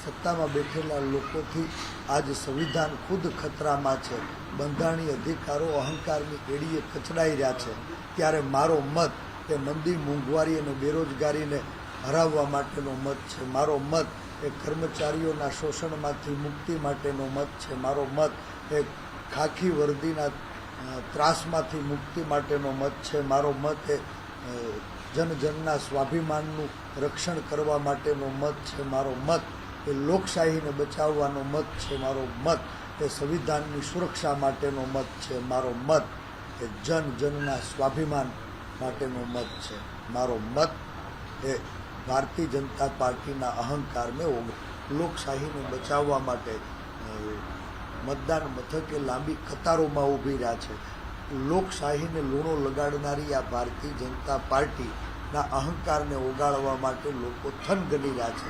સત્તામાં બેઠેલા લોકોથી આજ સંવિધાન ખુદ ખતરામાં છે, બંધારણીય અધિકારો અહંકારની એડીએ કચડાઈ રહ્યા છે, ત્યારે મારો મત એ મંદી, મોંઘવારી અને બેરોજગારીને હરાવવા માટેનો મત છે. મારો મત એ કર્મચારીઓના શોષણમાંથી મુક્તિ માટેનો મત છે. મારો મત એ ખાખી વર્દીના ત્રાસમાંથી મુક્તિ માટેનો મત છે. મારો મત એ જનજનના સ્વાભિમાનનું રક્ષણ કરવા માટેનો મત છે. મારો મત એ લોકશાહીને બચાવવાનો મત છે. મારો મત એ સંવિધાનની સુરક્ષા માટેનો મત છે. મારો મત એ જનજનના સ્વાભિમાન માટેનો મત છે. મારો મત એ ભારતીય જનતા પાર્ટીના અહંકારને લોકશાહીને બચાવવા માટે મતદાન મથકે લાંબી કતારોમાં ઊભી રહ્યા છે. લોકશાહીને લૂણો લગાડનારી આ ભારતીય જનતા પાર્ટીના અહંકારને ઓગાળવા માટે લોકો થનગની રહ્યા છે.